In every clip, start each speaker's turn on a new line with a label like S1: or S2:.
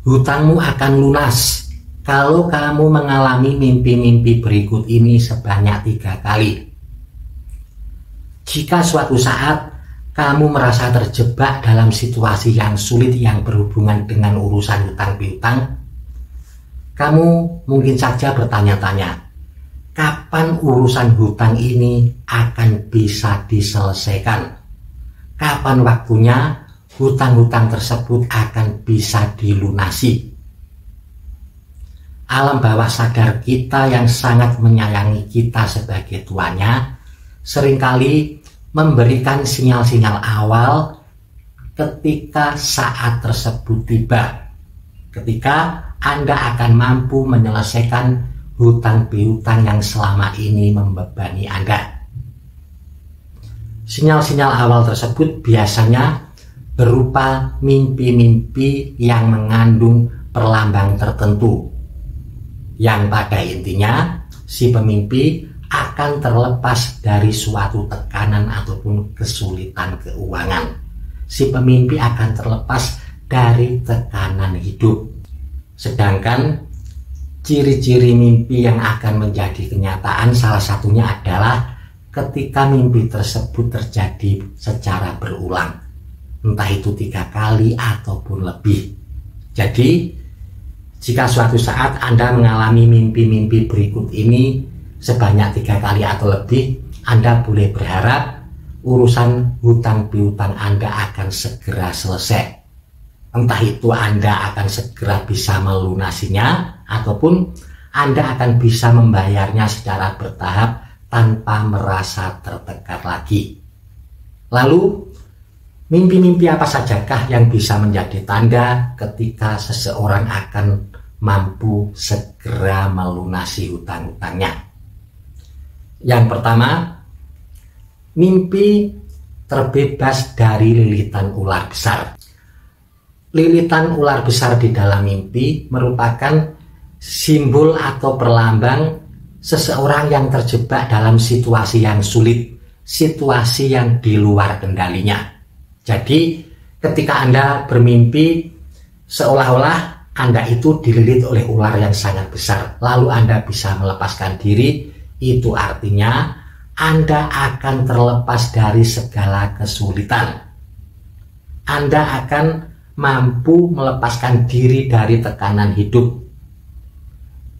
S1: hutangmu akan lunas kalau kamu mengalami mimpi-mimpi berikut ini sebanyak 3 kali. Jika suatu saat kamu merasa terjebak dalam situasi yang sulit yang berhubungan dengan urusan hutang piutang, kamu mungkin saja bertanya-tanya, kapan urusan hutang ini akan bisa diselesaikan? Kapan waktunya hutang-hutang tersebut akan bisa dilunasi? Alam bawah sadar kita yang sangat menyayangi kita sebagai tuannya seringkali memberikan sinyal-sinyal awal ketika saat tersebut tiba, ketika Anda akan mampu menyelesaikan hutang piutang yang selama ini membebani Anda. Sinyal-sinyal awal tersebut biasanya berupa mimpi-mimpi yang mengandung perlambang tertentu, yang pada intinya si pemimpi akan terlepas dari suatu tekanan ataupun kesulitan keuangan. Si pemimpi akan terlepas dari tekanan hidup. Sedangkan ciri-ciri mimpi yang akan menjadi kenyataan salah satunya adalah ketika mimpi tersebut terjadi secara berulang, entah itu 3 kali ataupun lebih. Jadi jika suatu saat Anda mengalami mimpi-mimpi berikut ini sebanyak 3 kali atau lebih, Anda boleh berharap urusan hutang piutang Anda akan segera selesai. Entah itu Anda akan segera bisa melunasinya, ataupun Anda akan bisa membayarnya secara bertahap tanpa merasa tertekan lagi. Lalu, mimpi-mimpi apa sajakah yang bisa menjadi tanda ketika seseorang akan mampu segera melunasi hutang-hutangnya? Yang pertama, mimpi terbebas dari lilitan ular besar. Lilitan ular besar di dalam mimpi merupakan simbol atau perlambang seseorang yang terjebak dalam situasi yang sulit, situasi yang di luar kendalinya. Jadi, ketika Anda bermimpi, seolah-olah Anda itu dililit oleh ular yang sangat besar, lalu Anda bisa melepaskan diri. Itu artinya Anda akan terlepas dari segala kesulitan. Anda akan mampu melepaskan diri dari tekanan hidup.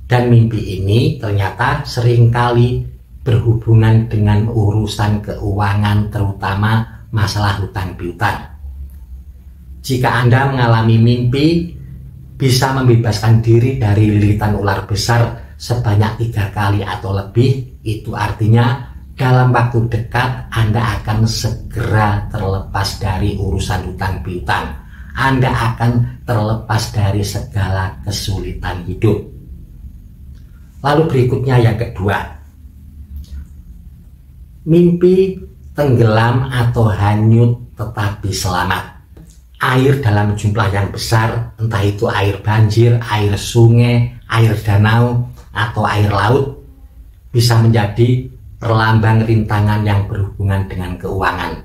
S1: Dan mimpi ini ternyata seringkali berhubungan dengan urusan keuangan, terutama masalah hutang piutang. Jika Anda mengalami mimpi bisa membebaskan diri dari lilitan ular besar sebanyak 3 kali atau lebih, itu artinya dalam waktu dekat Anda akan segera terlepas dari urusan hutang piutang. Anda akan terlepas dari segala kesulitan hidup. Lalu berikutnya yang kedua, mimpi tenggelam atau hanyut tetapi selamat. Air dalam jumlah yang besar, entah itu air banjir, air sungai, air danau, atau air laut, bisa menjadi perlambang rintangan yang berhubungan dengan keuangan.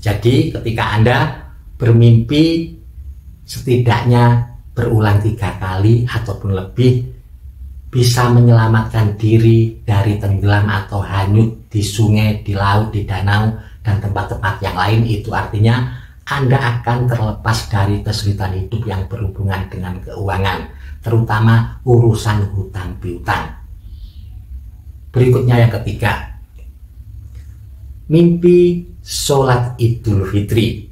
S1: Jadi ketika Anda bermimpi setidaknya berulang 3 kali ataupun lebih, bisa menyelamatkan diri dari tenggelam atau hanyut di sungai, di laut, di danau, dan tempat-tempat yang lain, itu artinya Anda akan terlepas dari kesulitan hidup yang berhubungan dengan keuangan, terutama urusan hutang piutang. Berikutnya yang ketiga, mimpi sholat Idul Fitri.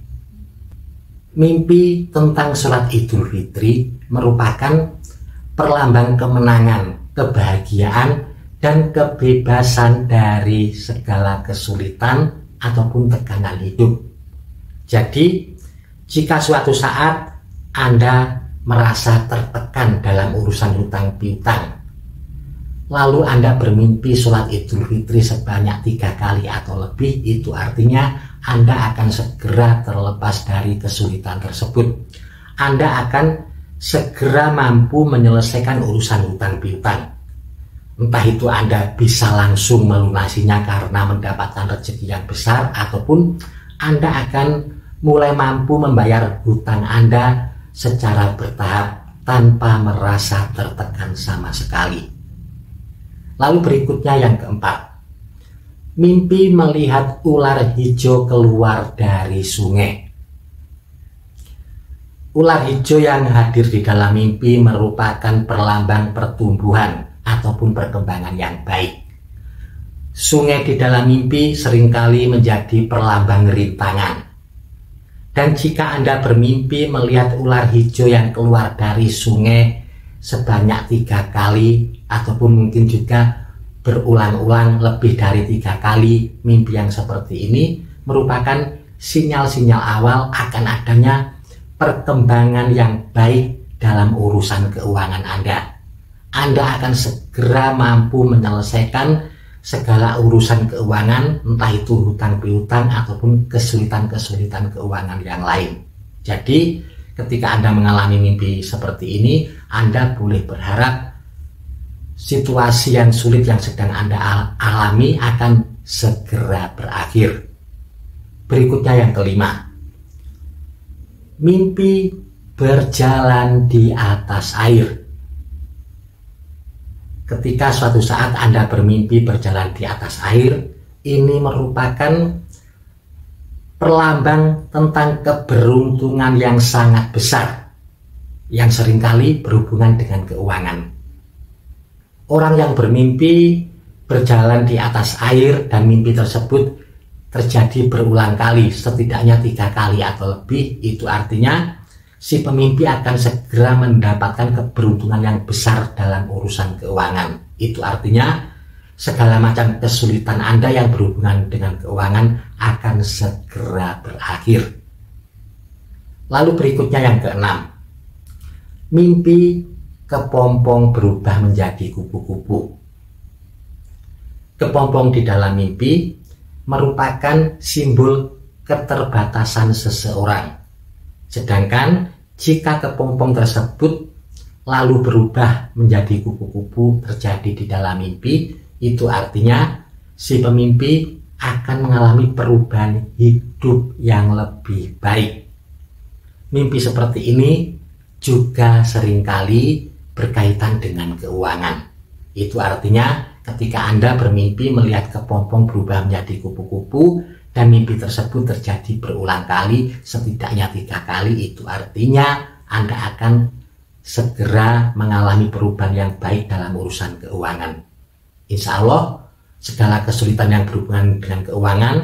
S1: Mimpi tentang sholat Idul Fitri merupakan perlambang kemenangan, kebahagiaan, dan kebebasan dari segala kesulitan ataupun tekanan hidup. Jadi, jika suatu saat Anda merasa tertekan dalam urusan hutang piutang, lalu Anda bermimpi sholat Idul Fitri sebanyak 3 kali atau lebih, itu artinya Anda akan segera terlepas dari kesulitan tersebut. Anda akan segera mampu menyelesaikan urusan hutang piutang. Entah itu Anda bisa langsung melunasinya karena mendapatkan rezeki yang besar, ataupun Anda akan mulai mampu membayar hutang Anda secara bertahap tanpa merasa tertekan sama sekali. Lalu berikutnya yang keempat, mimpi melihat ular hijau keluar dari sungai. Ular hijau yang hadir di dalam mimpi merupakan perlambang pertumbuhan ataupun perkembangan yang baik. Sungai di dalam mimpi seringkali menjadi perlambang rintangan. Dan jika Anda bermimpi melihat ular hijau yang keluar dari sungai sebanyak 3 kali ataupun mungkin juga berulang-ulang lebih dari 3 kali, mimpi yang seperti ini merupakan sinyal-sinyal awal akan adanya perkembangan yang baik dalam urusan keuangan Anda. Anda akan segera mampu menyelesaikan segala urusan keuangan, entah itu hutang piutang ataupun kesulitan-kesulitan keuangan yang lain. Jadi, ketika Anda mengalami mimpi seperti ini, Anda boleh berharap situasi yang sulit yang sedang Anda alami akan segera berakhir. Berikutnya yang kelima, mimpi berjalan di atas air. Ketika suatu saat Anda bermimpi berjalan di atas air, ini merupakan perlambang tentang keberuntungan yang sangat besar, yang seringkali berhubungan dengan keuangan. Orang yang bermimpi berjalan di atas air dan mimpi tersebut terjadi berulang kali, setidaknya 3 kali atau lebih, itu artinya si pemimpi akan segera mendapatkan keberuntungan yang besar dalam urusan keuangan. Itu artinya segala macam kesulitan Anda yang berhubungan dengan keuangan akan segera berakhir. Lalu berikutnya yang keenam, mimpi kepompong berubah menjadi kupu-kupu. Kepompong di dalam mimpi merupakan simbol keterbatasan seseorang. Sedangkan jika kepompong tersebut lalu berubah menjadi kupu-kupu terjadi di dalam mimpi, itu artinya si pemimpi akan mengalami perubahan hidup yang lebih baik. Mimpi seperti ini juga seringkali berkaitan dengan keuangan. Itu artinya ketika Anda bermimpi melihat kepompong berubah menjadi kupu-kupu dan mimpi tersebut terjadi berulang kali, setidaknya 3 kali, itu artinya Anda akan segera mengalami perubahan yang baik dalam urusan keuangan. Insya Allah segala kesulitan yang berhubungan dengan keuangan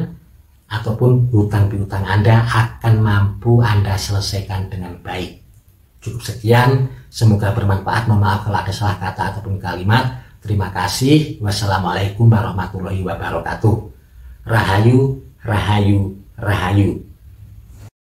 S1: ataupun hutang piutang Anda akan mampu Anda selesaikan dengan baik. Cukup sekian, semoga bermanfaat. Mohon maaf kalau ada salah kata ataupun kalimat. Terima kasih. Wassalamualaikum warahmatullahi wabarakatuh. Rahayu, rahayu, rahayu.